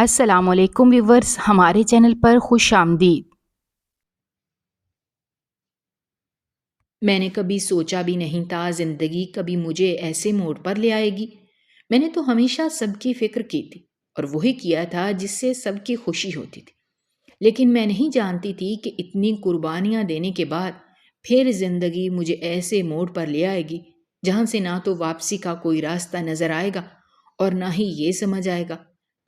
السلام علیکم ویورز، ہمارے چینل پر خوش آمدید۔ میں نے کبھی سوچا بھی نہیں تھا زندگی کبھی مجھے ایسے موڑ پر لے آئے گی۔ میں نے تو ہمیشہ سب کی فکر کی تھی اور وہی کیا تھا جس سے سب کی خوشی ہوتی تھی، لیکن میں نہیں جانتی تھی کہ اتنی قربانیاں دینے کے بعد پھر زندگی مجھے ایسے موڑ پر لے آئے گی جہاں سے نہ تو واپسی کا کوئی راستہ نظر آئے گا اور نہ ہی یہ سمجھ آئے گا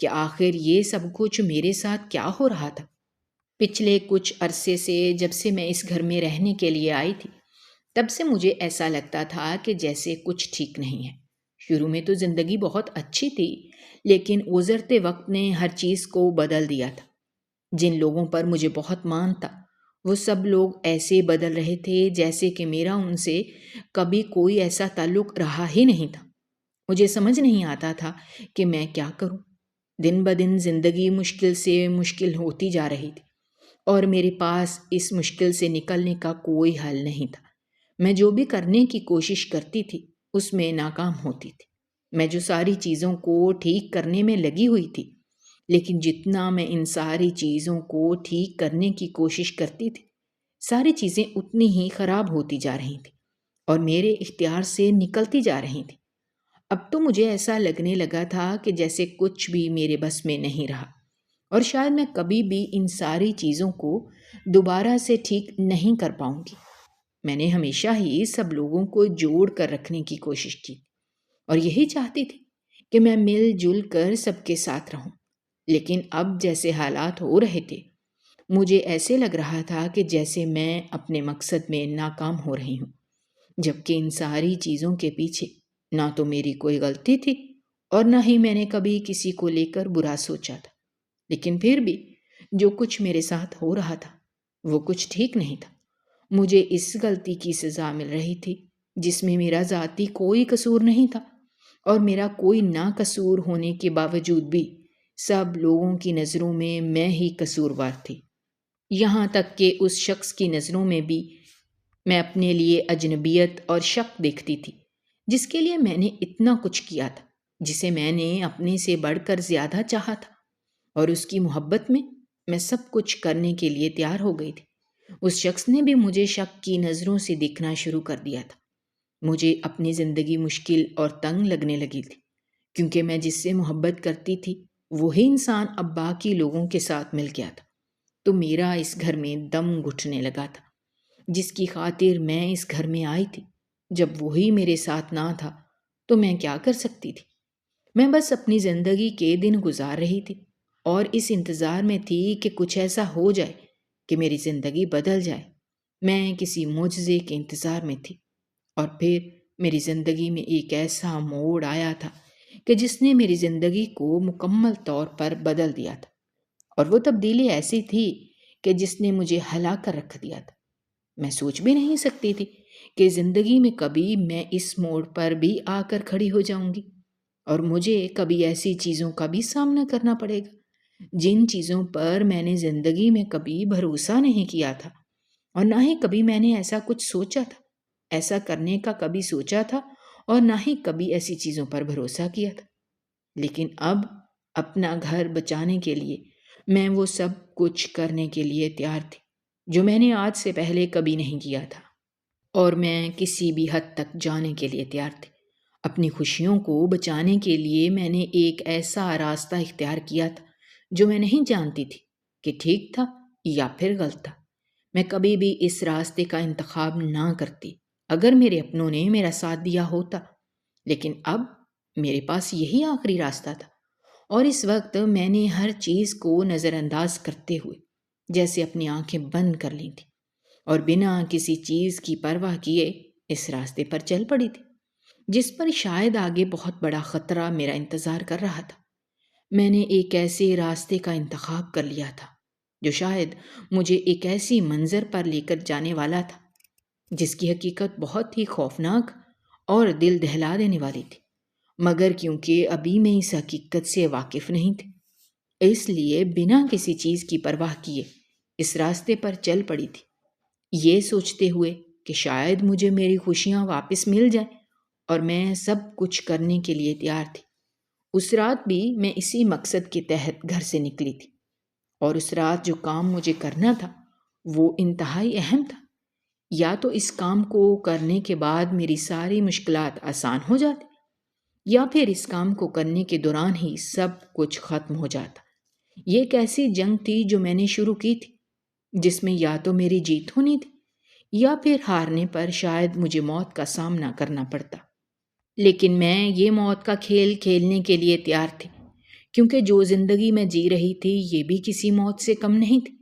کہ آخر یہ سب کچھ میرے ساتھ کیا ہو رہا تھا۔ پچھلے کچھ عرصے سے جب سے میں اس گھر میں رہنے کے لیے آئی تھی، تب سے مجھے ایسا لگتا تھا کہ جیسے کچھ ٹھیک نہیں ہے۔ شروع میں تو زندگی بہت اچھی تھی، لیکن گزرتے وقت نے ہر چیز کو بدل دیا تھا۔ جن لوگوں پر مجھے بہت مان تھا، وہ سب لوگ ایسے بدل رہے تھے جیسے کہ میرا ان سے کبھی کوئی ایسا تعلق رہا ہی نہیں تھا۔ مجھے سمجھ نہیں آتا تھا کہ میں کیا کروں۔ دن بدن زندگی مشکل سے مشکل ہوتی جا رہی تھی اور میرے پاس اس مشکل سے نکلنے کا کوئی حل نہیں تھا۔ میں جو بھی کرنے کی کوشش کرتی تھی اس میں ناکام ہوتی تھی۔ میں جو ساری چیزوں کو ٹھیک کرنے میں لگی ہوئی تھی، لیکن جتنا میں ان ساری چیزوں کو ٹھیک کرنے کی کوشش کرتی تھی، ساری چیزیں اتنی ہی خراب ہوتی جا رہی تھیں اور میرے اختیار سے نکلتی جا رہی تھیں۔ اب تو مجھے ایسا لگنے لگا تھا کہ جیسے کچھ بھی میرے بس میں نہیں رہا اور شاید میں کبھی بھی ان ساری چیزوں کو دوبارہ سے ٹھیک نہیں کر پاؤں گی۔ میں نے ہمیشہ ہی سب لوگوں کو جوڑ کر رکھنے کی کوشش کی اور یہی چاہتی تھی کہ میں مل جل کر سب کے ساتھ رہوں، لیکن اب جیسے حالات ہو رہے تھے، مجھے ایسے لگ رہا تھا کہ جیسے میں اپنے مقصد میں ناکام ہو رہی ہوں، جبکہ ان ساری چیزوں کے پیچھے نہ تو میری کوئی غلطی تھی اور نہ ہی میں نے کبھی کسی کو لے کر برا سوچا تھا۔ لیکن پھر بھی جو کچھ میرے ساتھ ہو رہا تھا وہ کچھ ٹھیک نہیں تھا۔ مجھے اس غلطی کی سزا مل رہی تھی جس میں میرا ذاتی کوئی قصور نہیں تھا، اور میرا کوئی ناقصور ہونے کے باوجود بھی سب لوگوں کی نظروں میں ہی قصوروار تھی۔ یہاں تک کہ اس شخص کی نظروں میں بھی میں اپنے لیے اجنبیت اور شک دیکھتی تھی جس کے لیے میں نے اتنا کچھ کیا تھا، جسے میں نے اپنے سے بڑھ کر زیادہ چاہا تھا، اور اس کی محبت میں سب کچھ کرنے کے لیے تیار ہو گئی تھی۔ اس شخص نے بھی مجھے شک کی نظروں سے دیکھنا شروع کر دیا تھا۔ مجھے اپنی زندگی مشکل اور تنگ لگنے لگی تھی، کیونکہ میں جس سے محبت کرتی تھی وہی انسان اب باقی لوگوں کے ساتھ مل گیا تھا۔ تو میرا اس گھر میں دم گھٹنے لگا تھا۔ جس کی خاطر میں اس گھر میں آئی تھی، جب وہی میرے ساتھ نہ تھا تو میں کیا کر سکتی تھی؟ میں بس اپنی زندگی کے دن گزار رہی تھی اور اس انتظار میں تھی کہ کچھ ایسا ہو جائے کہ میری زندگی بدل جائے۔ میں کسی معجزے کے انتظار میں تھی، اور پھر میری زندگی میں ایک ایسا موڑ آیا تھا کہ جس نے میری زندگی کو مکمل طور پر بدل دیا تھا، اور وہ تبدیلی ایسی تھی کہ جس نے مجھے ہلا کر رکھ دیا تھا۔ میں سوچ بھی نہیں سکتی تھی کہ زندگی میں کبھی میں اس موڑ پر بھی آ کر کھڑی ہو جاؤں گی، اور مجھے کبھی ایسی چیزوں کا بھی سامنا کرنا پڑے گا جن چیزوں پر میں نے زندگی میں کبھی بھروسہ نہیں کیا تھا، اور نہ ہی کبھی میں نے ایسا کچھ سوچا تھا، ایسا کرنے کا کبھی سوچا تھا، اور نہ ہی کبھی ایسی چیزوں پر بھروسہ کیا تھا۔ لیکن اب اپنا گھر بچانے کے لیے میں وہ سب کچھ کرنے کے لیے تیار تھی جو میں نے آج سے پہلے کبھی نہیں کیا تھا، اور میں کسی بھی حد تک جانے کے لیے تیار تھی۔ اپنی خوشیوں کو بچانے کے لیے میں نے ایک ایسا راستہ اختیار کیا تھا جو میں نہیں جانتی تھی کہ ٹھیک تھا یا پھر غلط تھا۔ میں کبھی بھی اس راستے کا انتخاب نہ کرتی اگر میرے اپنوں نے میرا ساتھ دیا ہوتا، لیکن اب میرے پاس یہی آخری راستہ تھا، اور اس وقت میں نے ہر چیز کو نظر انداز کرتے ہوئے جیسے اپنی آنکھیں بند کر لی تھی اور بنا کسی چیز کی پرواہ کیے اس راستے پر چل پڑی تھی جس پر شاید آگے بہت بڑا خطرہ میرا انتظار کر رہا تھا۔ میں نے ایک ایسے راستے کا انتخاب کر لیا تھا جو شاید مجھے ایک ایسی منظر پر لے کر جانے والا تھا جس کی حقیقت بہت ہی خوفناک اور دل دہلا دینے والی تھی، مگر کیونکہ ابھی میں اس حقیقت سے واقف نہیں تھی، اس لیے بنا کسی چیز کی پرواہ کیے اس راستے پر چل پڑی تھی، یہ سوچتے ہوئے کہ شاید مجھے میری خوشیاں واپس مل جائیں، اور میں سب کچھ کرنے کے لیے تیار تھی۔ اس رات بھی میں اسی مقصد کے تحت گھر سے نکلی تھی، اور اس رات جو کام مجھے کرنا تھا وہ انتہائی اہم تھا۔ یا تو اس کام کو کرنے کے بعد میری ساری مشکلات آسان ہو جاتی، یا پھر اس کام کو کرنے کے دوران ہی سب کچھ ختم ہو جاتا۔ یہ ایک ایسی جنگ تھی جو میں نے شروع کی تھی، جس میں یا تو میری جیت ہونی تھی یا پھر ہارنے پر شاید مجھے موت کا سامنا کرنا پڑتا۔ لیکن میں یہ موت کا کھیل کھیلنے کے لیے تیار تھی، کیونکہ جو زندگی میں جی رہی تھی یہ بھی کسی موت سے کم نہیں تھی۔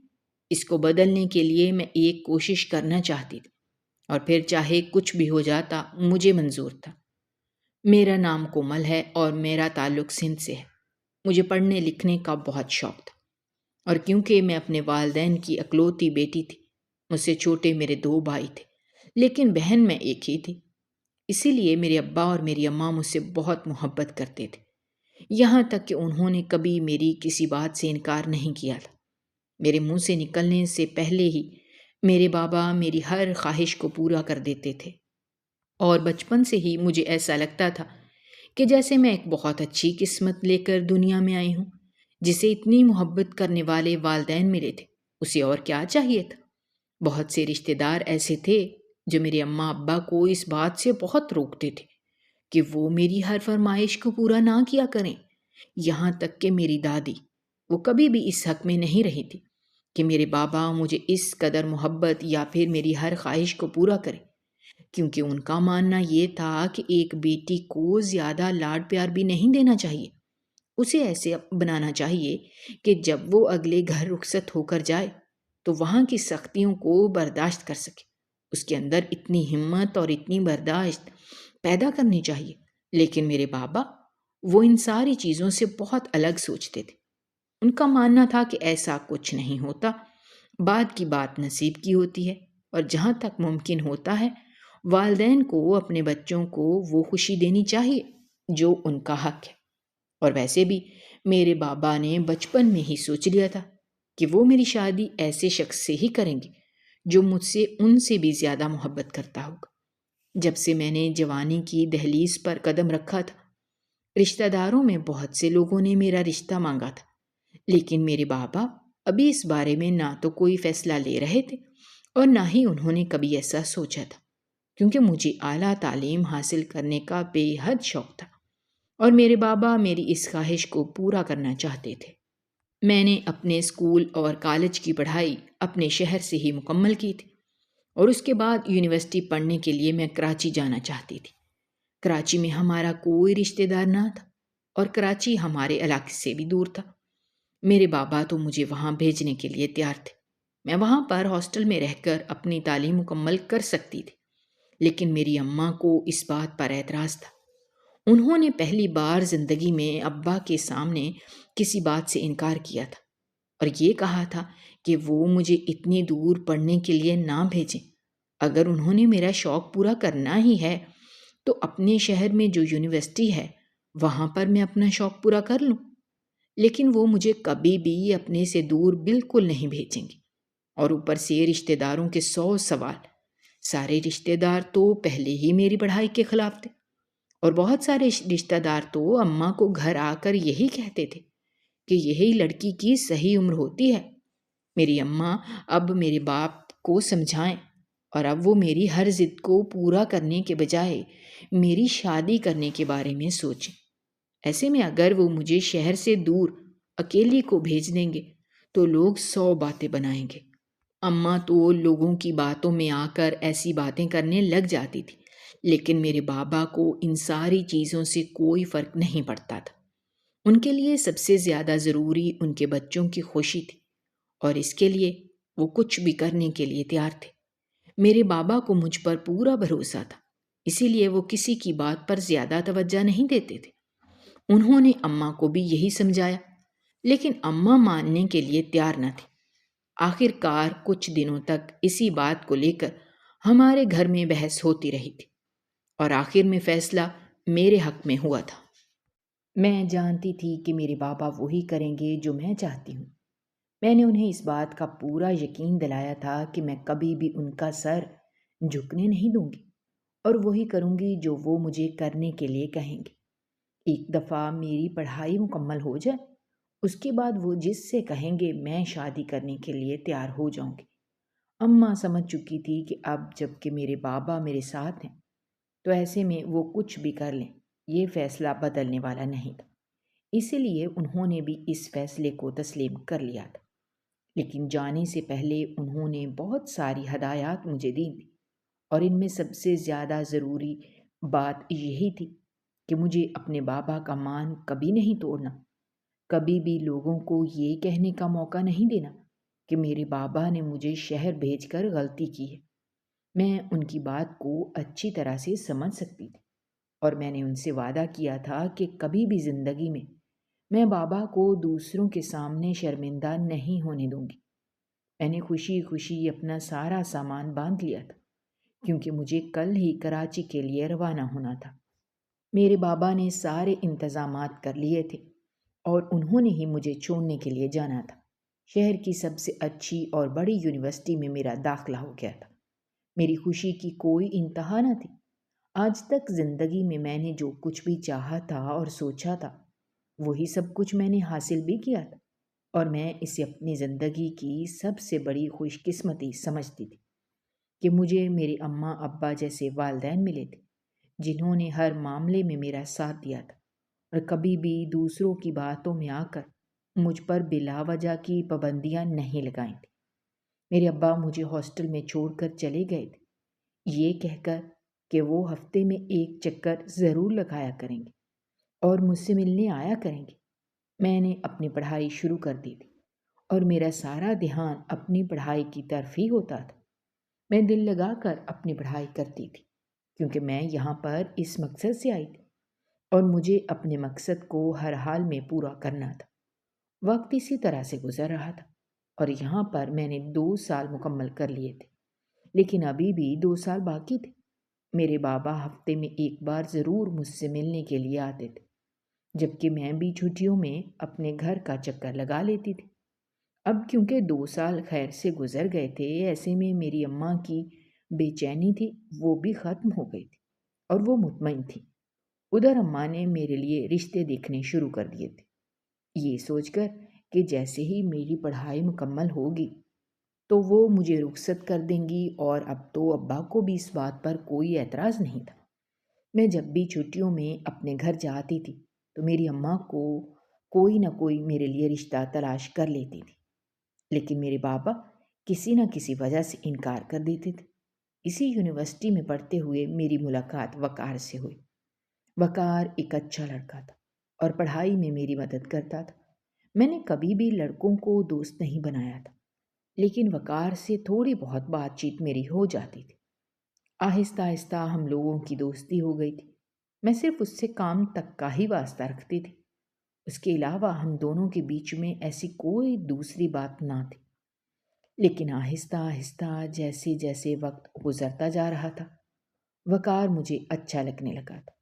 اس کو بدلنے کے لیے میں ایک کوشش کرنا چاہتی تھی، اور پھر چاہے کچھ بھی ہو جاتا مجھے منظور تھا۔ میرا نام کومل ہے اور میرا تعلق سندھ سے ہے۔ مجھے پڑھنے لکھنے کا بہت شوق تھا، اور کیونکہ میں اپنے والدین کی اکلوتی بیٹی تھی، مجھ سے چھوٹے میرے 2 بھائی تھے، لیکن بہن میں ایک ہی تھی۔ اسی لیے میرے ابا اور میری اماں مجھ سے بہت محبت کرتے تھے، یہاں تک کہ انہوں نے کبھی میری کسی بات سے انکار نہیں کیا تھا۔ میرے منہ سے نکلنے سے پہلے ہی میرے بابا میری ہر خواہش کو پورا کر دیتے تھے، اور بچپن سے ہی مجھے ایسا لگتا تھا کہ جیسے میں ایک بہت اچھی قسمت لے کر دنیا میں آئی ہوں۔ جسے اتنی محبت کرنے والے والدین ملے تھے، اسے اور کیا چاہیے تھا۔ بہت سے رشتہ دار ایسے تھے جو میرے اماں ابا کو اس بات سے بہت روکتے تھے کہ وہ میری ہر فرمائش کو پورا نہ کیا کریں۔ یہاں تک کہ میری دادی، وہ کبھی بھی اس حق میں نہیں رہی تھی کہ میرے بابا مجھے اس قدر محبت یا پھر میری ہر خواہش کو پورا کریں، کیونکہ ان کا ماننا یہ تھا کہ ایک بیٹی کو زیادہ لاڈ پیار بھی نہیں دینا چاہیے۔ اسے ایسے بنانا چاہیے کہ جب وہ اگلے گھر رخصت ہو کر جائے تو وہاں کی سختیوں کو برداشت کر سکے۔ اس کے اندر اتنی ہمت اور اتنی برداشت پیدا کرنی چاہیے۔ لیکن میرے بابا، وہ ان ساری چیزوں سے بہت الگ سوچتے تھے۔ ان کا ماننا تھا کہ ایسا کچھ نہیں ہوتا، بعد کی بات نصیب کی ہوتی ہے، اور جہاں تک ممکن ہوتا ہے والدین کو اپنے بچوں کو وہ خوشی دینی چاہیے جو ان کا حق ہے۔ اور ویسے بھی میرے بابا نے بچپن میں ہی سوچ لیا تھا کہ وہ میری شادی ایسے شخص سے ہی کریں گے جو مجھ سے ان سے بھی زیادہ محبت کرتا ہوگا۔ جب سے میں نے جوانی کی دہلیز پر قدم رکھا تھا، رشتہ داروں میں بہت سے لوگوں نے میرا رشتہ مانگا تھا، لیکن میرے بابا ابھی اس بارے میں نہ تو کوئی فیصلہ لے رہے تھے اور نہ ہی انہوں نے کبھی ایسا سوچا تھا، کیونکہ مجھے اعلیٰ تعلیم حاصل کرنے کا بے حد شوق تھا، اور میرے بابا میری اس خواہش کو پورا کرنا چاہتے تھے۔ میں نے اپنے اسکول اور کالج کی پڑھائی اپنے شہر سے ہی مکمل کی تھی، اور اس کے بعد یونیورسٹی پڑھنے کے لیے میں کراچی جانا چاہتی تھی۔ کراچی میں ہمارا کوئی رشتہ دار نہ تھا، اور کراچی ہمارے علاقے سے بھی دور تھا۔ میرے بابا تو مجھے وہاں بھیجنے کے لیے تیار تھے۔ میں وہاں پر ہاسٹل میں رہ کر اپنی تعلیم مکمل کر سکتی تھی، لیکن میری اماں کو اس بات پر اعتراض تھا۔ انہوں نے پہلی بار زندگی میں ابا کے سامنے کسی بات سے انکار کیا تھا، اور یہ کہا تھا کہ وہ مجھے اتنی دور پڑھنے کے لیے نہ بھیجیں۔ اگر انہوں نے میرا شوق پورا کرنا ہی ہے تو اپنے شہر میں جو یونیورسٹی ہے وہاں پر میں اپنا شوق پورا کر لوں، لیکن وہ مجھے کبھی بھی اپنے سے دور بالکل نہیں بھیجیں گے۔ اور اوپر سے رشتہ داروں کے 100 سوال۔ سارے رشتہ دار تو پہلے ہی میری پڑھائی کے خلاف تھے، اور بہت سارے رشتہ دار تو اماں کو گھر آ کر یہی کہتے تھے کہ یہی لڑکی کی صحیح عمر ہوتی ہے۔ میری اماں اب میرے باپ کو سمجھائیں، اور اب وہ میری ہر ضد کو پورا کرنے کے بجائے میری شادی کرنے کے بارے میں سوچیں۔ ایسے میں اگر وہ مجھے شہر سے دور اکیلی کو بھیج دیں گے تو لوگ 100 باتیں بنائیں گے۔ اماں تو لوگوں کی باتوں میں آ کر ایسی باتیں کرنے لگ جاتی تھی، لیکن میرے بابا کو ان ساری چیزوں سے کوئی فرق نہیں پڑتا تھا۔ ان کے لیے سب سے زیادہ ضروری ان کے بچوں کی خوشی تھی، اور اس کے لیے وہ کچھ بھی کرنے کے لیے تیار تھے۔ میرے بابا کو مجھ پر پورا بھروسہ تھا، اسی لیے وہ کسی کی بات پر زیادہ توجہ نہیں دیتے تھے۔ انہوں نے اماں کو بھی یہی سمجھایا، لیکن اماں ماننے کے لیے تیار نہ تھی۔ آخر کار کچھ دنوں تک اسی بات کو لے کر ہمارے گھر میں بحث ہوتی رہی تھی، اور آخر میں فیصلہ میرے حق میں ہوا تھا۔ میں جانتی تھی کہ میرے بابا وہی کریں گے جو میں چاہتی ہوں۔ میں نے انہیں اس بات کا پورا یقین دلایا تھا کہ میں کبھی بھی ان کا سر جھکنے نہیں دوں گی، اور وہی کروں گی جو وہ مجھے کرنے کے لیے کہیں گے۔ ایک دفعہ میری پڑھائی مکمل ہو جائے، اس کے بعد وہ جس سے کہیں گے میں شادی کرنے کے لیے تیار ہو جاؤں گی۔ اماں سمجھ چکی تھی کہ اب جب کہ میرے بابا میرے ساتھ ہیں تو ایسے میں وہ کچھ بھی کر لیں، یہ فیصلہ بدلنے والا نہیں تھا۔ اسی لیے انہوں نے بھی اس فیصلے کو تسلیم کر لیا تھا۔ لیکن جانے سے پہلے انہوں نے بہت ساری ہدایات مجھے دی تھیں، اور ان میں سب سے زیادہ ضروری بات یہی تھی کہ مجھے اپنے بابا کا مان کبھی نہیں توڑنا، کبھی بھی لوگوں کو یہ کہنے کا موقع نہیں دینا کہ میرے بابا نے مجھے شہر بھیج کر غلطی کی ہے۔ میں ان کی بات کو اچھی طرح سے سمجھ سکتی تھی، اور میں نے ان سے وعدہ کیا تھا کہ کبھی بھی زندگی میں بابا کو دوسروں کے سامنے شرمندہ نہیں ہونے دوں گی۔ میں نے خوشی خوشی اپنا سارا سامان باندھ لیا تھا، کیونکہ مجھے کل ہی کراچی کے لیے روانہ ہونا تھا۔ میرے بابا نے سارے انتظامات کر لیے تھے، اور انہوں نے ہی مجھے چھوڑنے کے لیے جانا تھا۔ شہر کی سب سے اچھی اور بڑی یونیورسٹی میں میرا داخلہ ہو گیا تھا۔ میری خوشی کی کوئی انتہا نہ تھی۔ آج تک زندگی میں نے جو کچھ بھی چاہا تھا اور سوچا تھا، وہی سب کچھ میں نے حاصل بھی کیا تھا، اور میں اسے اپنی زندگی کی سب سے بڑی خوش قسمتی سمجھتی تھی کہ مجھے میرے اماں ابا جیسے والدین ملے تھے، جنہوں نے ہر معاملے میں میرا ساتھ دیا تھا، اور کبھی بھی دوسروں کی باتوں میں آ کر مجھ پر بلا وجہ کی پابندیاں نہیں لگائیں تھیں۔ میرے ابا مجھے ہاسٹل میں چھوڑ کر چلے گئے تھے، یہ کہہ کر کہ وہ ہفتے میں ایک چکر ضرور لگایا کریں گے اور مجھ سے ملنے آیا کریں گے۔ میں نے اپنی پڑھائی شروع کر دی تھی، اور میرا سارا دھیان اپنی پڑھائی کی طرف ہی ہوتا تھا۔ میں دل لگا کر اپنی پڑھائی کرتی تھی، کیونکہ میں یہاں پر اس مقصد سے آئی تھی، اور مجھے اپنے مقصد کو ہر حال میں پورا کرنا تھا۔ وقت اسی طرح سے گزر رہا تھا، اور یہاں پر میں نے 2 سال مکمل کر لیے تھے، لیکن ابھی بھی 2 سال باقی تھے۔ میرے بابا ہفتے میں ایک بار ضرور مجھ سے ملنے کے لیے آتے تھے، جبکہ میں بھی چھٹیوں میں اپنے گھر کا چکر لگا لیتی تھی۔ اب کیونکہ 2 سال خیر سے گزر گئے تھے، ایسے میں میری اماں کی بے چینی تھی وہ بھی ختم ہو گئی تھی، اور وہ مطمئن تھی۔ ادھر اماں نے میرے لیے رشتے دیکھنے شروع کر دیے تھے، یہ سوچ کر کہ جیسے ہی میری پڑھائی مکمل ہوگی تو وہ مجھے رخصت کر دیں گی، اور اب تو ابا کو بھی اس بات پر کوئی اعتراض نہیں تھا۔ میں جب بھی چھٹیوں میں اپنے گھر جاتی تھی تو میری اماں کو کوئی نہ کوئی میرے لیے رشتہ تلاش کر لیتی تھی، لیکن میرے بابا کسی نہ کسی وجہ سے انکار کر دیتے تھے۔ اسی یونیورسٹی میں پڑھتے ہوئے میری ملاقات وقار سے ہوئی۔ وقار ایک اچھا لڑکا تھا اور پڑھائی میں میری مدد کرتا تھا۔ میں نے کبھی بھی لڑکوں کو دوست نہیں بنایا تھا، لیکن وقار سے تھوڑی بہت بات چیت میری ہو جاتی تھی۔ آہستہ آہستہ ہم لوگوں کی دوستی ہو گئی تھی۔ میں صرف اس سے کام تک کا ہی واسطہ رکھتی تھی، اس کے علاوہ ہم دونوں کے بیچ میں ایسی کوئی دوسری بات نہ تھی۔ لیکن آہستہ آہستہ جیسے جیسے وقت گزرتا جا رہا تھا، وقار مجھے اچھا لگنے لگا تھا،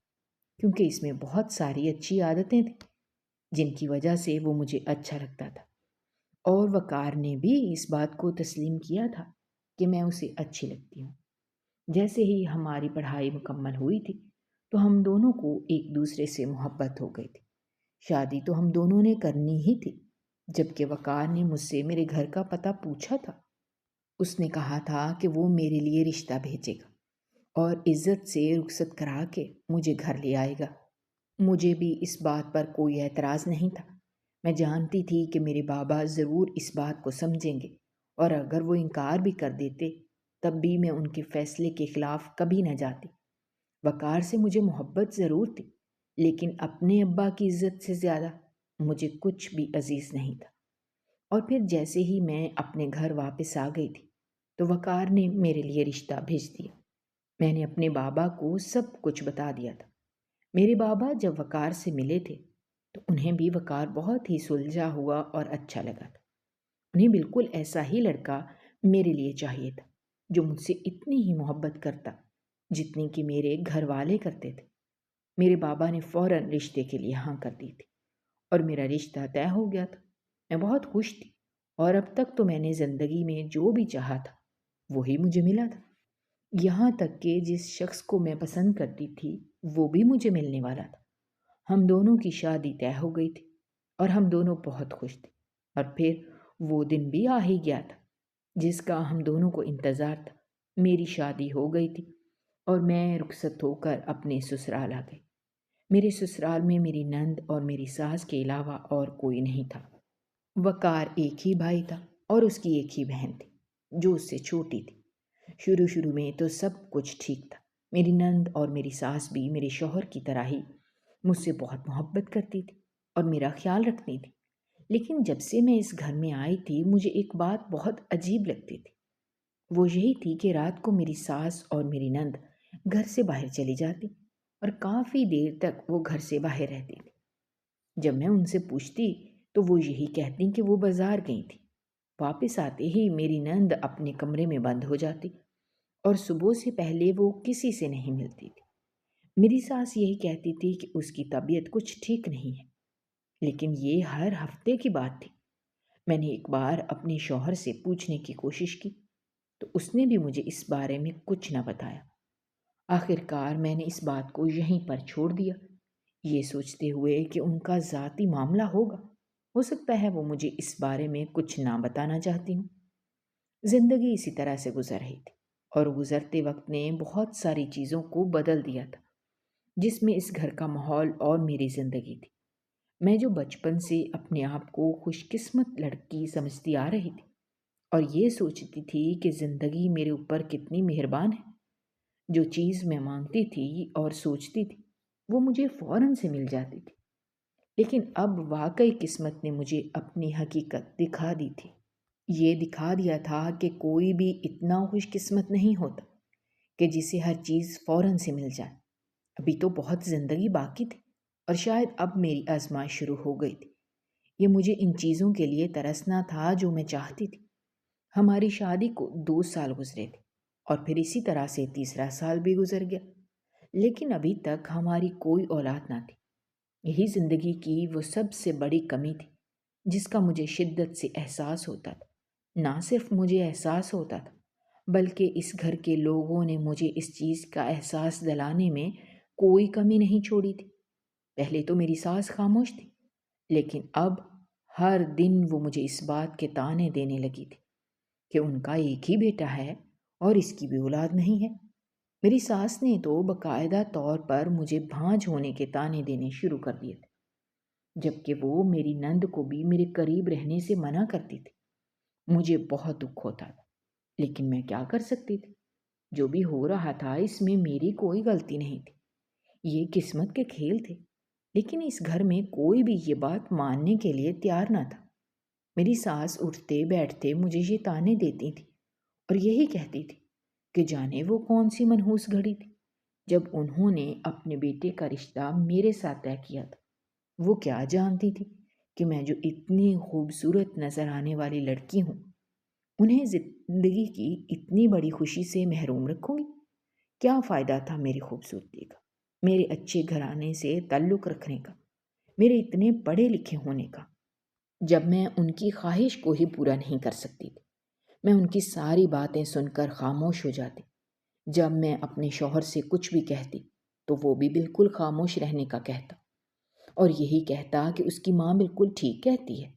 کیونکہ اس میں بہت ساری اچھی عادتیں تھیں جن کی وجہ سے وہ مجھے اچھا لگتا تھا، اور وقار نے بھی اس بات کو تسلیم کیا تھا کہ میں اسے اچھی لگتی ہوں۔ جیسے ہی ہماری پڑھائی مکمل ہوئی تھی تو ہم دونوں کو ایک دوسرے سے محبت ہو گئی تھی۔ شادی تو ہم دونوں نے کرنی ہی تھی۔ جبکہ وقار نے مجھ سے میرے گھر کا پتہ پوچھا تھا، اس نے کہا تھا کہ وہ میرے لیے رشتہ بھیجے گا اور عزت سے رخصت کرا کے مجھے گھر لے آئے گا۔ مجھے بھی اس بات پر کوئی اعتراض نہیں تھا۔ میں جانتی تھی کہ میرے بابا ضرور اس بات کو سمجھیں گے، اور اگر وہ انکار بھی کر دیتے تب بھی میں ان کے فیصلے کے خلاف کبھی نہ جاتی۔ وقار سے مجھے محبت ضرور تھی، لیکن اپنے ابا کی عزت سے زیادہ مجھے کچھ بھی عزیز نہیں تھا۔ اور پھر جیسے ہی میں اپنے گھر واپس آ گئی تھی تو وقار نے میرے لیے رشتہ بھیج دیا۔ میں نے اپنے بابا کو سب کچھ بتا دیا تھا۔ میرے بابا جب وقار سے ملے تھے تو انہیں بھی وقار بہت ہی سلجھا ہوا اور اچھا لگا تھا۔ انہیں بالکل ایسا ہی لڑکا میرے لیے چاہیے تھا، جو مجھ سے اتنی ہی محبت کرتا جتنی کہ میرے گھر والے کرتے تھے۔ میرے بابا نے فوراً رشتے کے لیے ہاں کر دی تھی، اور میرا رشتہ طے ہو گیا تھا۔ میں بہت خوش تھی، اور اب تک تو میں نے زندگی میں جو بھی چاہا تھا وہی مجھے ملا تھا۔ یہاں تک کہ جس شخص کو میں پسند کرتی تھی وہ بھی مجھے ملنے والا تھا۔ ہم دونوں کی شادی طے ہو گئی تھی اور ہم دونوں بہت خوش تھے، اور پھر وہ دن بھی آ ہی گیا تھا جس کا ہم دونوں کو انتظار تھا۔ میری شادی ہو گئی تھی اور میں رخصت ہو کر اپنے سسرال آ گئی۔ میرے سسرال میں میری نند اور میری ساس کے علاوہ اور کوئی نہیں تھا۔ وقار ایک ہی بھائی تھا اور اس کی ایک ہی بہن تھی جو اس سے چھوٹی تھی۔ شروع میں تو سب کچھ ٹھیک تھا۔ میری نند اور میری ساس بھی میرے شوہر کی طرح ہی مجھ سے بہت محبت کرتی تھی اور میرا خیال رکھتی تھی۔ لیکن جب سے میں اس گھر میں آئی تھی مجھے ایک بات بہت عجیب لگتی تھی۔ وہ یہی تھی کہ رات کو میری ساس اور میری نند گھر سے باہر چلی جاتی اور کافی دیر تک وہ گھر سے باہر رہتی تھی۔ جب میں ان سے پوچھتی تو وہ یہی کہتی کہ وہ بازار گئی تھی۔ واپس آتے ہی میری نند اپنے کمرے میں بند ہو جاتی اور صبح سے پہلے وہ کسی سے نہیں ملتی تھی۔ میری ساس یہی کہتی تھی کہ اس کی طبیعت کچھ ٹھیک نہیں ہے، لیکن یہ ہر ہفتے کی بات تھی۔ میں نے ایک بار اپنے شوہر سے پوچھنے کی کوشش کی تو اس نے بھی مجھے اس بارے میں کچھ نہ بتایا۔ آخر کار میں نے اس بات کو یہیں پر چھوڑ دیا، یہ سوچتے ہوئے کہ ان کا ذاتی معاملہ ہوگا، ہو سکتا ہے وہ مجھے اس بارے میں کچھ نہ بتانا چاہتی ہوں۔ زندگی اسی طرح سے گزر رہی تھی اور گزرتے وقت نے بہت ساری چیزوں کو بدل دیا تھا، جس میں اس گھر کا ماحول اور میری زندگی تھی۔ میں جو بچپن سے اپنے آپ کو خوش قسمت لڑکی سمجھتی آ رہی تھی اور یہ سوچتی تھی کہ زندگی میرے اوپر کتنی مہربان ہے، جو چیز میں مانگتی تھی اور سوچتی تھی وہ مجھے فوراً سے مل جاتی تھی۔ لیکن اب واقعی قسمت نے مجھے اپنی حقیقت دکھا دی تھی۔ یہ دکھا دیا تھا کہ کوئی بھی اتنا خوش قسمت نہیں ہوتا کہ جسے ہر چیز فوراً سے مل جائے۔ ابھی تو بہت زندگی باقی تھی اور شاید اب میری آزمائش شروع ہو گئی تھی۔ یہ مجھے ان چیزوں کے لیے ترسنا تھا جو میں چاہتی تھی۔ ہماری شادی کو 2 سال گزرے تھے اور پھر اسی طرح سے تیسرا سال بھی گزر گیا، لیکن ابھی تک ہماری کوئی اولاد نہ تھی۔ یہی زندگی کی وہ سب سے بڑی کمی تھی جس کا مجھے شدت سے احساس ہوتا تھا۔ نہ صرف مجھے احساس ہوتا تھا بلکہ اس گھر کے لوگوں نے مجھے اس چیز کا احساس دلانے میں کوئی کمی نہیں چھوڑی تھی۔ پہلے تو میری ساس خاموش تھی، لیکن اب ہر دن وہ مجھے اس بات کے طعنے دینے لگی تھی کہ ان کا ایک ہی بیٹا ہے اور اس کی بھی اولاد نہیں ہے۔ میری ساس نے تو باقاعدہ طور پر مجھے بھانج ہونے کے طعنے دینے شروع کر دیے تھے، جبکہ وہ میری نند کو بھی میرے قریب رہنے سے منع کرتی تھی۔ مجھے بہت دکھ ہوتا تھا، لیکن میں کیا کر سکتی تھی؟ جو بھی ہو رہا تھا اس میں میری کوئی غلطی نہیں تھی، یہ قسمت کے کھیل تھے۔ لیکن اس گھر میں کوئی بھی یہ بات ماننے کے لیے تیار نہ تھا۔ میری ساس اٹھتے بیٹھتے مجھے یہ طعنے دیتی تھی اور یہی کہتی تھی کہ جانے وہ کون سی منحوس گھڑی تھی جب انہوں نے اپنے بیٹے کا رشتہ میرے ساتھ طے کیا تھا۔ وہ کیا جانتی تھی کہ میں جو اتنی خوبصورت نظر آنے والی لڑکی ہوں انہیں زندگی کی اتنی بڑی خوشی سے محروم رکھوں گی؟ کیا فائدہ تھا میری خوبصورتی کا، میرے اچھے گھرانے سے تعلق رکھنے کا، میرے اتنے پڑھے لکھے ہونے کا، جب میں ان کی خواہش کو ہی پورا نہیں کر سکتی تھی؟ میں ان کی ساری باتیں سن کر خاموش ہو جاتی۔ جب میں اپنے شوہر سے کچھ بھی کہتی تو وہ بھی بالکل خاموش رہنے کا کہتا اور یہی کہتا کہ اس کی ماں بالکل ٹھیک کہتی ہے۔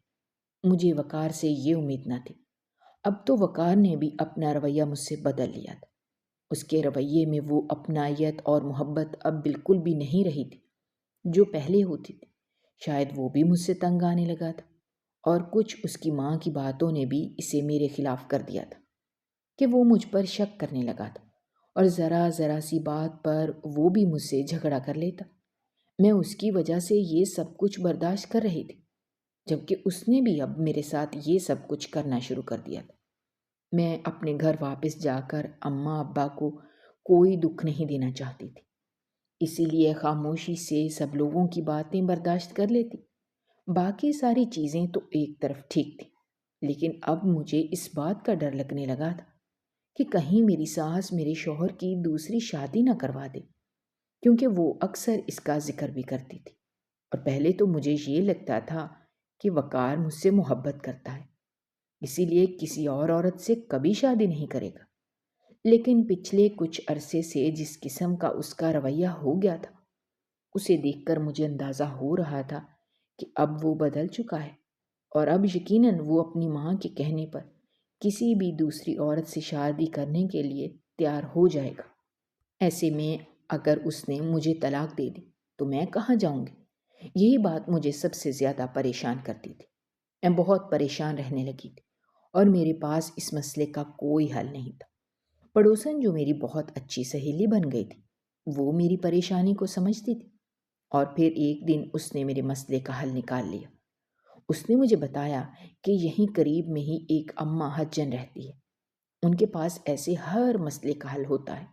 مجھے وقار سے یہ امید نہ تھی۔ اب تو وقار نے بھی اپنا رویہ مجھ سے بدل لیا تھا۔ اس کے رویے میں وہ اپنائیت اور محبت اب بالکل بھی نہیں رہی تھی جو پہلے ہوتی تھی۔ شاید وہ بھی مجھ سے تنگ آنے لگا تھا اور کچھ اس کی ماں کی باتوں نے بھی اسے میرے خلاف کر دیا تھا کہ وہ مجھ پر شک کرنے لگا تھا اور ذرا ذرا سی بات پر وہ بھی مجھ سے جھگڑا کر لیتا۔ میں اس کی وجہ سے یہ سب کچھ برداشت کر رہی تھی، جبکہ اس نے بھی اب میرے ساتھ یہ سب کچھ کرنا شروع کر دیا تھا۔ میں اپنے گھر واپس جا کر اماں ابا کو کوئی دکھ نہیں دینا چاہتی تھی، اسی لیے خاموشی سے سب لوگوں کی باتیں برداشت کر لیتی۔ باقی ساری چیزیں تو ایک طرف ٹھیک تھی، لیکن اب مجھے اس بات کا ڈر لگنے لگا تھا کہ کہیں میری ساس میرے شوہر کی دوسری شادی نہ کروا دے، کیونکہ وہ اکثر اس کا ذکر بھی کرتی تھی۔ اور پہلے تو مجھے یہ لگتا تھا کہ وقار مجھ سے محبت کرتا ہے، اسی لیے کسی اور عورت سے کبھی شادی نہیں کرے گا۔ لیکن پچھلے کچھ عرصے سے جس قسم کا اس کا رویہ ہو گیا تھا اسے دیکھ کر مجھے اندازہ ہو رہا تھا کہ اب وہ بدل چکا ہے، اور اب یقیناً وہ اپنی ماں کے کہنے پر کسی بھی دوسری عورت سے شادی کرنے کے لیے تیار ہو جائے گا۔ ایسے میں اگر اس نے مجھے طلاق دے دی تو میں کہاں جاؤں گی؟ یہی بات مجھے سب سے زیادہ پریشان کرتی تھی۔ میں بہت پریشان رہنے لگی تھی اور میرے پاس اس مسئلے کا کوئی حل نہیں تھا۔ پڑوسن جو میری بہت اچھی سہیلی بن گئی تھی، وہ میری پریشانی کو سمجھتی تھی، اور پھر ایک دن اس نے میرے مسئلے کا حل نکال لیا۔ اس نے مجھے بتایا کہ یہیں قریب میں ہی ایک اماں حجن رہتی ہے۔ ان کے پاس ایسے ہر مسئلے کا حل ہوتا ہے۔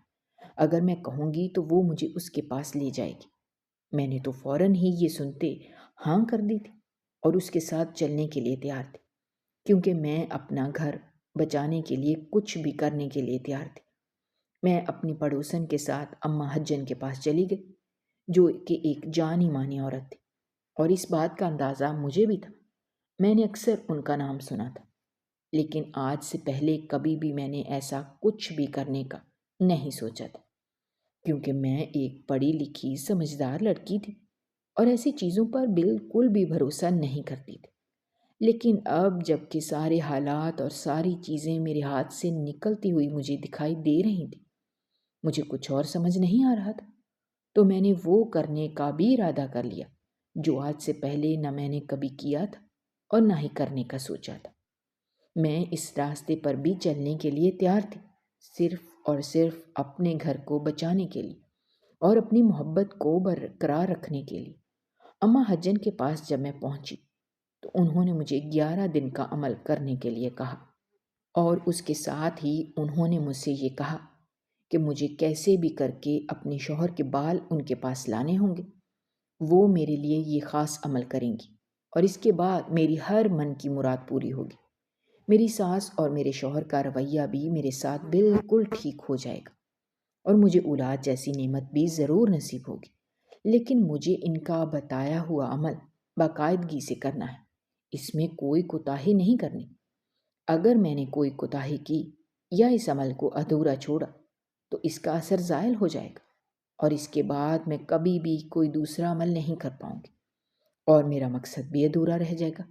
اگر میں کہوں گی تو وہ مجھے اس کے پاس لے جائے گی۔ میں نے تو فوراً ہی یہ سنتے ہاں کر دی تھی اور اس کے ساتھ چلنے کے لیے تیار تھی، کیونکہ میں اپنا گھر بچانے کے لیے کچھ بھی کرنے کے لیے تیار تھی۔ میں اپنی پڑوسن کے ساتھ اماں حجن کے پاس چلی گئی، جو کہ ایک جانی مانی عورت تھی، اور اس بات کا اندازہ مجھے بھی تھا۔ میں نے اکثر ان کا نام سنا تھا، لیکن آج سے پہلے کبھی بھی میں نے ایسا کچھ بھی کرنے کا نہیں سوچا تھا، کیونکہ میں ایک پڑھی لکھی سمجھدار لڑکی تھی اور ایسی چیزوں پر بالکل بھی بھروسہ نہیں کرتی تھی۔ لیکن اب جب کہ سارے حالات اور ساری چیزیں میرے ہاتھ سے نکلتی ہوئی مجھے دکھائی دے رہی تھی، مجھے کچھ اور سمجھ نہیں آ رہا تھا، تو میں نے وہ کرنے کا بھی ارادہ کر لیا جو آج سے پہلے نہ میں نے کبھی کیا تھا اور نہ ہی کرنے کا سوچا تھا۔ میں اس راستے پر بھی چلنے کے لیے تیار تھی، صرف اور صرف اپنے گھر کو بچانے کے لیے اور اپنی محبت کو برقرار رکھنے کے لیے۔ اماں حجن کے پاس جب میں پہنچی تو انہوں نے مجھے 11 دن کا عمل کرنے کے لیے کہا، اور اس کے ساتھ ہی انہوں نے مجھ سے یہ کہا کہ مجھے کیسے بھی کر کے اپنے شوہر کے بال ان کے پاس لانے ہوں گے۔ وہ میرے لیے یہ خاص عمل کریں گی اور اس کے بعد میری ہر من کی مراد پوری ہوگی۔ میری ساس اور میرے شوہر کا رویہ بھی میرے ساتھ بالکل ٹھیک ہو جائے گا اور مجھے اولاد جیسی نعمت بھی ضرور نصیب ہوگی، لیکن مجھے ان کا بتایا ہوا عمل باقاعدگی سے کرنا ہے، اس میں کوئی کوتاہی نہیں کرنی۔ اگر میں نے کوئی کوتاہی کی یا اس عمل کو ادھورا چھوڑا تو اس کا اثر زائل ہو جائے گا، اور اس کے بعد میں کبھی بھی کوئی دوسرا عمل نہیں کر پاؤں گی اور میرا مقصد بھی ادھورا رہ جائے گا۔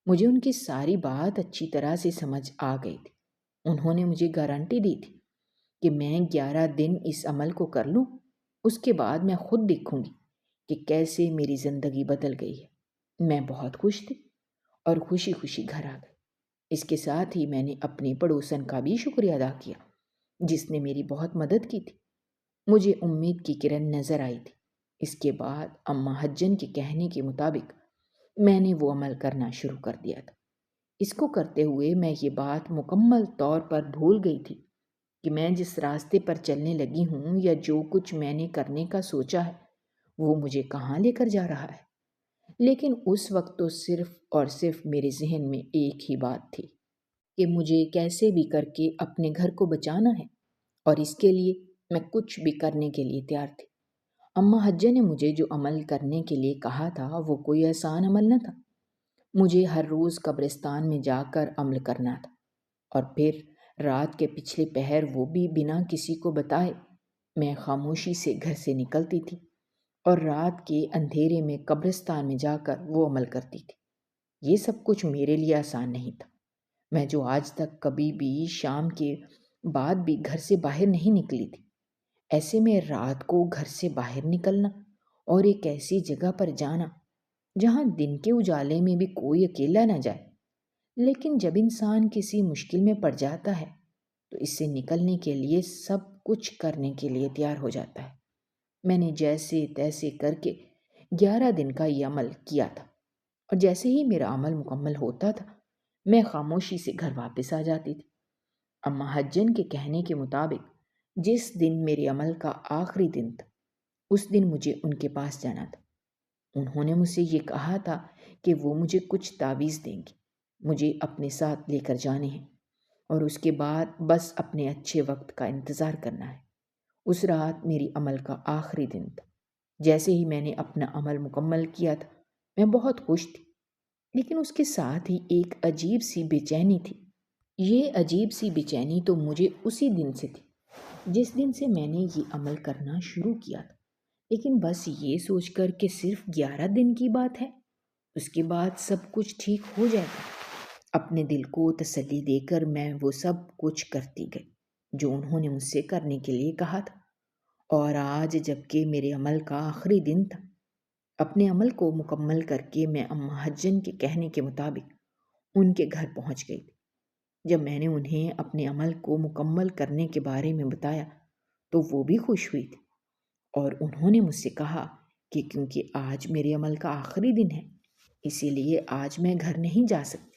مجھے ان کی ساری بات اچھی طرح سے سمجھ آ گئی تھی۔ انہوں نے مجھے گارنٹی دی تھی کہ میں 11 دن اس عمل کو کر لوں، اس کے بعد میں خود دیکھوں گی کہ کیسے میری زندگی بدل گئی ہے۔ میں بہت خوش تھی اور خوشی خوشی گھر آ گئی۔ اس کے ساتھ ہی میں نے اپنی پڑوسن کا بھی شکریہ ادا کیا جس نے میری بہت مدد کی تھی۔ مجھے امید کی کرن نظر آئی تھی۔ اس کے بعد اماں حجن کے کہنے کے مطابق میں نے وہ عمل کرنا شروع کر دیا تھا۔ اس کو کرتے ہوئے میں یہ بات مکمل طور پر بھول گئی تھی کہ میں جس راستے پر چلنے لگی ہوں یا جو کچھ میں نے کرنے کا سوچا ہے وہ مجھے کہاں لے کر جا رہا ہے۔ لیکن اس وقت تو صرف اور صرف میرے ذہن میں ایک ہی بات تھی کہ مجھے کیسے بھی کر کے اپنے گھر کو بچانا ہے، اور اس کے لیے میں کچھ بھی کرنے کے لیے تیار تھی۔ اماں حجہ نے مجھے جو عمل کرنے کے لیے کہا تھا وہ کوئی آسان عمل نہ تھا۔ مجھے ہر روز قبرستان میں جا کر عمل کرنا تھا، اور پھر رات کے پچھلے پہر وہ بھی بنا کسی کو بتائے میں خاموشی سے گھر سے نکلتی تھی اور رات کے اندھیرے میں قبرستان میں جا کر وہ عمل کرتی تھی۔ یہ سب کچھ میرے لیے آسان نہیں تھا۔ میں جو آج تک کبھی بھی شام کے بعد بھی گھر سے باہر نہیں نکلی تھی، ایسے میں رات کو گھر سے باہر نکلنا اور ایک ایسی جگہ پر جانا جہاں دن کے اجالے میں بھی کوئی اکیلا نہ جائے۔ لیکن جب انسان کسی مشکل میں پڑ جاتا ہے تو اس سے نکلنے کے لیے سب کچھ کرنے کے لیے تیار ہو جاتا ہے۔ میں نے جیسے تیسے کر کے 11 دن کا یہ عمل کیا تھا، اور جیسے ہی میرا عمل مکمل ہوتا تھا میں خاموشی سے گھر واپس آ جاتی تھی۔ اماں حجن کے کہنے کے مطابق جس دن میرے عمل کا آخری دن تھا اس دن مجھے ان کے پاس جانا تھا۔ انہوں نے مجھ سے یہ کہا تھا کہ وہ مجھے کچھ تعویذ دیں گی، مجھے اپنے ساتھ لے کر جانے ہیں، اور اس کے بعد بس اپنے اچھے وقت کا انتظار کرنا ہے۔ اس رات میری عمل کا آخری دن تھا۔ جیسے ہی میں نے اپنا عمل مکمل کیا تھا میں بہت خوش تھی، لیکن اس کے ساتھ ہی ایک عجیب سی بے چینی تھی۔ یہ عجیب سی بے چینی تو مجھے اسی دن سے تھی جس دن سے میں نے یہ عمل کرنا شروع کیا تھا، لیکن بس یہ سوچ کر کہ صرف 11 دن کی بات ہے، اس کے بعد سب کچھ ٹھیک ہو جائے گا۔ اپنے دل کو تسلی دے کر میں وہ سب کچھ کرتی گئی جو انہوں نے مجھ سے کرنے کے لیے کہا تھا، اور آج جبکہ میرے عمل کا آخری دن تھا، اپنے عمل کو مکمل کر کے میں اماں حجن کے کہنے کے مطابق ان کے گھر پہنچ گئی تھی۔ جب میں نے انہیں اپنے عمل کو مکمل کرنے کے بارے میں بتایا تو وہ بھی خوش ہوئی تھی، اور انہوں نے مجھ سے کہا کہ کیونکہ آج میرے عمل کا آخری دن ہے اسی لیے آج میں گھر نہیں جا سکتی،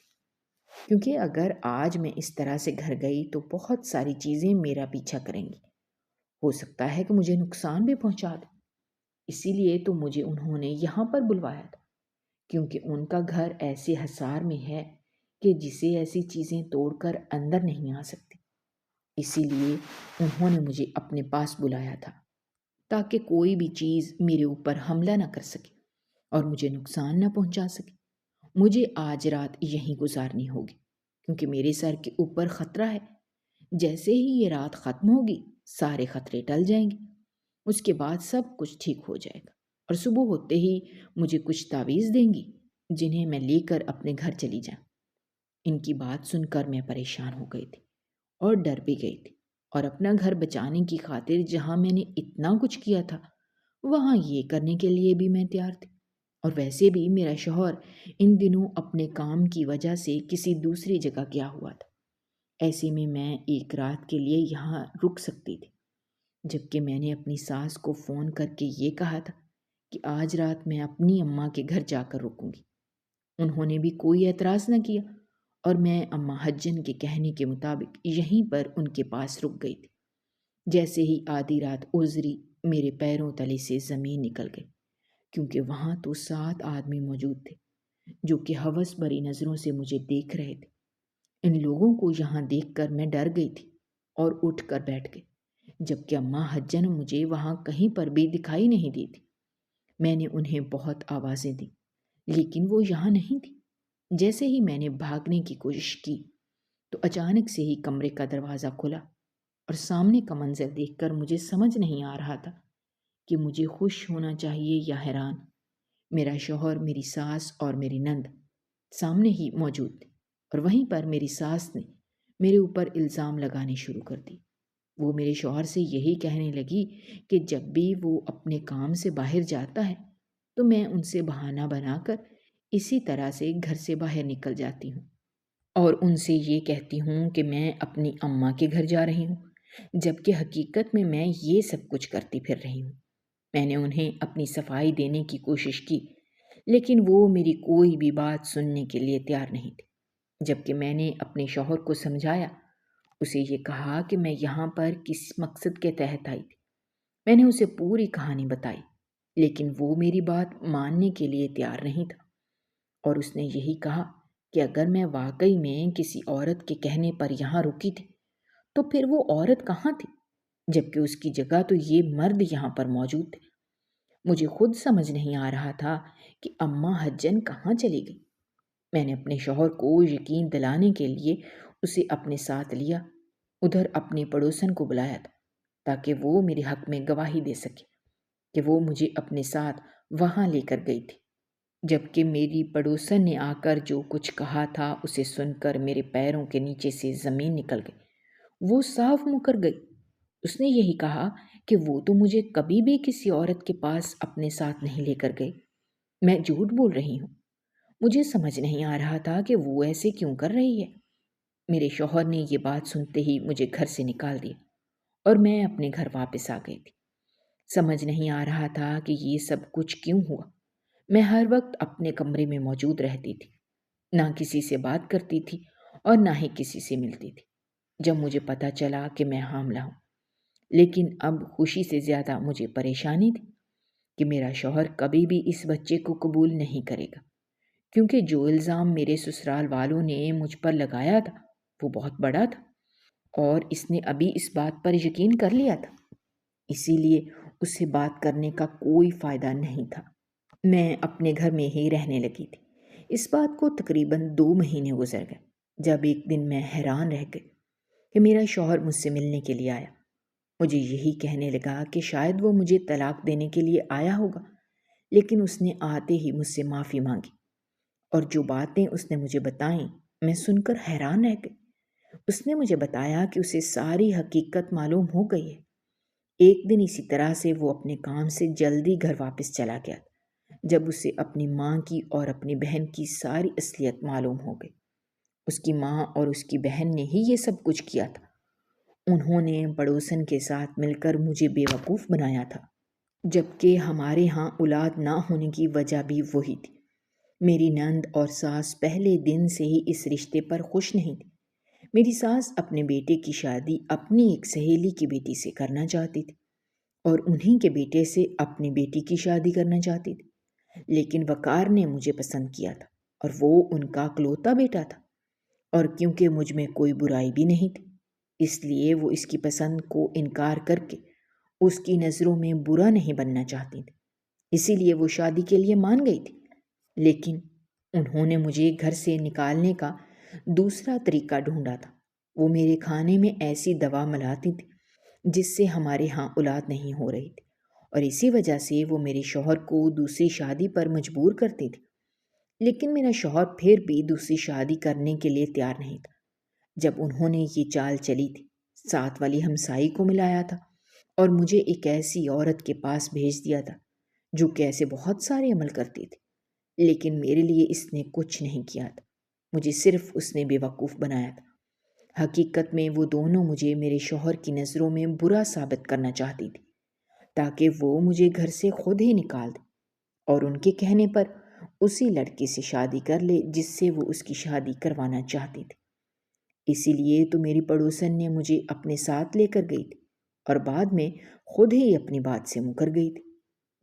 کیونکہ اگر آج میں اس طرح سے گھر گئی تو بہت ساری چیزیں میرا پیچھا کریں گی، ہو سکتا ہے کہ مجھے نقصان بھی پہنچا دیں۔ اسی لیے تو مجھے انہوں نے یہاں پر بلوایا تھا، کیونکہ ان کا گھر ایسے حصار میں ہے کہ جسے ایسی چیزیں توڑ کر اندر نہیں آ سکتی۔ اسی لیے انہوں نے مجھے اپنے پاس بلایا تھا تاکہ کوئی بھی چیز میرے اوپر حملہ نہ کر سکے اور مجھے نقصان نہ پہنچا سکے۔ مجھے آج رات یہیں گزارنی ہوگی کیونکہ میرے سر کے اوپر خطرہ ہے۔ جیسے ہی یہ رات ختم ہوگی سارے خطرے ٹل جائیں گے، اس کے بعد سب کچھ ٹھیک ہو جائے گا، اور صبح ہوتے ہی مجھے کچھ تعویذ دیں گی جنہیں میں لے کر اپنے گھر چلی جاؤں۔ ان کی بات سن کر میں پریشان ہو گئی تھی اور ڈر بھی گئی تھی، اور اپنا گھر بچانے کی خاطر جہاں میں نے اتنا کچھ کیا تھا وہاں یہ کرنے کے لیے بھی میں تیار تھی۔ اور ویسے بھی میرا شوہر ان دنوں اپنے کام کی وجہ سے کسی دوسری جگہ گیا ہوا تھا، ایسے میں ایک رات کے لیے یہاں رک سکتی تھی، جبکہ میں نے اپنی ساس کو فون کر کے یہ کہا تھا کہ آج رات میں اپنی اماں کے گھر جا کر رکوں گی۔ انہوں نے بھی کوئی اعتراض نہ کیا، اور میں اماں حجن کے کہنے کے مطابق یہیں پر ان کے پاس رک گئی تھی۔ جیسے ہی آدھی رات گزری میرے پیروں تلے سے زمین نکل گئی، کیونکہ وہاں تو 7 آدمی موجود تھے جو کہ ہوس بھری نظروں سے مجھے دیکھ رہے تھے۔ ان لوگوں کو یہاں دیکھ کر میں ڈر گئی تھی اور اٹھ کر بیٹھ گئی، جبکہ اماں حجن مجھے وہاں کہیں پر بھی دکھائی نہیں دی تھی۔ میں نے انہیں بہت آوازیں دیں لیکن وہ یہاں نہیں تھی۔ جیسے ہی میں نے بھاگنے کی کوشش کی تو اچانک سے ہی کمرے کا دروازہ کھلا، اور سامنے کا منظر دیکھ کر مجھے سمجھ نہیں آ رہا تھا کہ مجھے خوش ہونا چاہیے یا حیران۔ میرا شوہر، میری ساس اور میری نند سامنے ہی موجود تھے، اور وہیں پر میری ساس نے میرے اوپر الزام لگانے شروع کر دی۔ وہ میرے شوہر سے یہی کہنے لگی کہ جب بھی وہ اپنے کام سے باہر جاتا ہے تو میں ان سے بہانہ بنا کر اسی طرح سے گھر سے باہر نکل جاتی ہوں، اور ان سے یہ کہتی ہوں کہ میں اپنی اماں کے گھر جا رہی ہوں، جبکہ حقیقت میں یہ سب کچھ کرتی پھر رہی ہوں۔ میں نے انہیں اپنی صفائی دینے کی کوشش کی لیکن وہ میری کوئی بھی بات سننے کے لیے تیار نہیں تھے، جبکہ میں نے اپنے شوہر کو سمجھایا، اسے یہ کہا کہ میں یہاں پر کس مقصد کے تحت آئی تھی۔ میں نے اسے پوری کہانی بتائی لیکن وہ میری بات ماننے کے لیے تیار نہیں تھا، اور اس نے یہی کہا کہ اگر میں واقعی میں کسی عورت کے کہنے پر یہاں رکی تھی تو پھر وہ عورت کہاں تھی، جبکہ اس کی جگہ تو یہ مرد یہاں پر موجود تھے۔ مجھے خود سمجھ نہیں آ رہا تھا کہ اماں حجن کہاں چلی گئی۔ میں نے اپنے شوہر کو یقین دلانے کے لیے اسے اپنے ساتھ لیا، ادھر اپنے پڑوسن کو بلایا تھا تاکہ وہ میرے حق میں گواہی دے سکے کہ وہ مجھے اپنے ساتھ وہاں لے کر گئی تھی۔ جبکہ میری پڑوسن نے آ کر جو کچھ کہا تھا اسے سن کر میرے پیروں کے نیچے سے زمین نکل گئی، وہ صاف مکر گئی۔ اس نے یہی کہا کہ وہ تو مجھے کبھی بھی کسی عورت کے پاس اپنے ساتھ نہیں لے کر گئی، میں جھوٹ بول رہی ہوں۔ مجھے سمجھ نہیں آ رہا تھا کہ وہ ایسے کیوں کر رہی ہے۔ میرے شوہر نے یہ بات سنتے ہی مجھے گھر سے نکال دیا اور میں اپنے گھر واپس آ گئی تھی۔ سمجھ نہیں آ رہا تھا کہ یہ سب کچھ کیوں ہوا۔ میں ہر وقت اپنے کمرے میں موجود رہتی تھی، نہ کسی سے بات کرتی تھی اور نہ ہی کسی سے ملتی تھی جب مجھے پتہ چلا کہ میں حاملہ ہوں۔ لیکن اب خوشی سے زیادہ مجھے پریشانی تھی کہ میرا شوہر کبھی بھی اس بچے کو قبول نہیں کرے گا، کیونکہ جو الزام میرے سسرال والوں نے مجھ پر لگایا تھا وہ بہت بڑا تھا، اور اس نے ابھی اس بات پر یقین کر لیا تھا، اسی لیے اسے بات کرنے کا کوئی فائدہ نہیں تھا۔ میں اپنے گھر میں ہی رہنے لگی تھی۔ اس بات کو تقریباً 2 مہینے گزر گئے جب ایک دن میں حیران رہ گئی کہ میرا شوہر مجھ سے ملنے کے لیے آیا مجھے یہی کہنے لگا کہ شاید وہ مجھے طلاق دینے کے لیے آیا ہوگا، لیکن اس نے آتے ہی مجھ سے معافی مانگی، اور جو باتیں اس نے مجھے بتائیں میں سن کر حیران رہ گئی۔ اس نے مجھے بتایا کہ اسے ساری حقیقت معلوم ہو گئی ہے۔ ایک دن اسی طرح سے وہ اپنے کام سے جلدی گھر واپس چلا گیا، جب اسے اپنی ماں کی اور اپنی بہن کی ساری اصلیت معلوم ہو گئی۔ اس کی ماں اور اس کی بہن نے ہی یہ سب کچھ کیا تھا۔ انہوں نے پڑوسن کے ساتھ مل کر مجھے بے وقوف بنایا تھا، جبکہ ہمارے ہاں اولاد نہ ہونے کی وجہ بھی وہی تھی۔ میری نند اور ساس پہلے دن سے ہی اس رشتے پر خوش نہیں تھی۔ میری ساس اپنے بیٹے کی شادی اپنی ایک سہیلی کی بیٹی سے کرنا چاہتی تھی، اور انہی کے بیٹے سے اپنی بیٹی کی شادی کرنا چاہتی تھی، لیکن وقار نے مجھے پسند کیا تھا، اور وہ ان کا اکلوتا بیٹا تھا، اور کیونکہ مجھ میں کوئی برائی بھی نہیں تھی، اس لیے وہ اس کی پسند کو انکار کر کے اس کی نظروں میں برا نہیں بننا چاہتی تھی، اسی لیے وہ شادی کے لیے مان گئی تھی۔ لیکن انہوں نے مجھے گھر سے نکالنے کا دوسرا طریقہ ڈھونڈا تھا۔ وہ میرے کھانے میں ایسی دوا ملاتی تھی جس سے ہمارے ہاں اولاد نہیں ہو رہی تھی، اور اسی وجہ سے وہ میرے شوہر کو دوسری شادی پر مجبور کرتی تھی۔ لیکن میرا شوہر پھر بھی دوسری شادی کرنے کے لیے تیار نہیں تھا۔ جب انہوں نے یہ چال چلی تھی، ساتھ والی ہمسائی کو ملایا تھا اور مجھے ایک ایسی عورت کے پاس بھیج دیا تھا جو کہ ایسے بہت سارے عمل کرتی تھی، لیکن میرے لیے اس نے کچھ نہیں کیا تھا۔ مجھے صرف اس نے بے وقوف بنایا تھا۔ حقیقت میں وہ دونوں مجھے میرے شوہر کی نظروں میں برا ثابت کرنا چاہتی تھی، تاکہ وہ مجھے گھر سے خود ہی نکال دے اور ان کے کہنے پر اسی لڑکی سے شادی کر لے جس سے وہ اس کی شادی کروانا چاہتی تھی۔ اسی لیے تو میری پڑوسن نے مجھے اپنے ساتھ لے کر گئی تھی، اور بعد میں خود ہی اپنی بات سے مکر گئی تھی،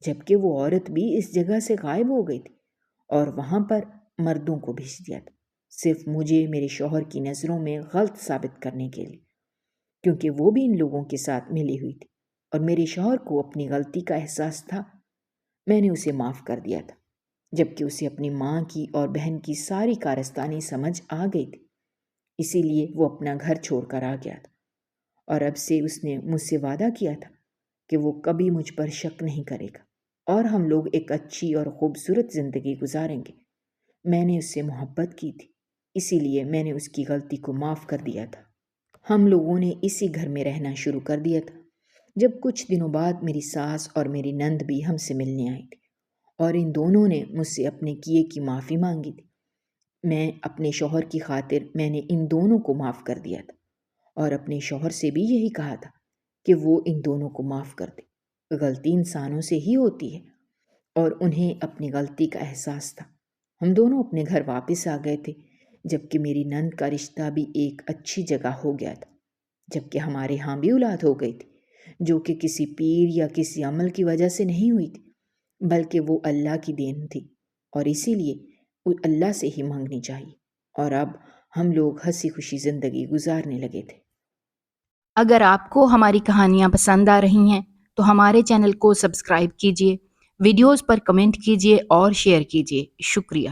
جبکہ وہ عورت بھی اس جگہ سے غائب ہو گئی تھی، اور وہاں پر مردوں کو بھیج دیا تھا، صرف مجھے میرے شوہر کی نظروں میں غلط ثابت کرنے کے لیے، کیونکہ وہ بھی ان لوگوں کے ساتھ ملی ہوئی تھی، اور میرے شوہر کو اپنی غلطی کا احساس تھا۔ میں نے اسے معاف کر دیا تھا، جبکہ اسے اپنی ماں کی اور بہن کی ساری کارستانی سمجھ آ گئی تھی، اسی لیے وہ اپنا گھر چھوڑ کر آ گیا تھا، اور اب سے اس نے مجھ سے وعدہ کیا تھا کہ وہ کبھی مجھ پر شک نہیں کرے گا، اور ہم لوگ ایک اچھی اور خوبصورت زندگی گزاریں گے۔ میں نے اس سے محبت کی تھی، اسی لیے میں نے اس کی غلطی کو معاف کر دیا تھا۔ ہم لوگوں نے اسی گھر میں رہنا شروع کر دیا تھا۔ جب کچھ دنوں بعد میری ساس اور میری نند بھی ہم سے ملنے آئی تھی، اور ان دونوں نے مجھ سے اپنے کیے کی معافی مانگی تھی۔ میں اپنے شوہر کی خاطر میں نے ان دونوں کو معاف کر دیا تھا، اور اپنے شوہر سے بھی یہی کہا تھا کہ وہ ان دونوں کو معاف کر دے۔ غلطی انسانوں سے ہی ہوتی ہے، اور انہیں اپنی غلطی کا احساس تھا۔ ہم دونوں اپنے گھر واپس آ گئے تھے، جبکہ میری نند کا رشتہ بھی ایک اچھی جگہ ہو گیا تھا، جبکہ ہمارے ہاں بھی اولاد ہو گئی تھی، جو کہ کسی پیر یا کسی عمل کی وجہ سے نہیں ہوئی تھی، بلکہ وہ اللہ کی دین تھی، اور اسی لیے اللہ سے ہی مانگنی چاہیے۔ اور اب ہم لوگ ہنسی خوشی زندگی گزارنے لگے تھے۔ اگر آپ کو ہماری کہانیاں پسند آ رہی ہیں تو ہمارے چینل کو سبسکرائب کیجیے، ویڈیوز پر کمنٹ کیجیے اور شیئر کیجیے۔ شکریہ۔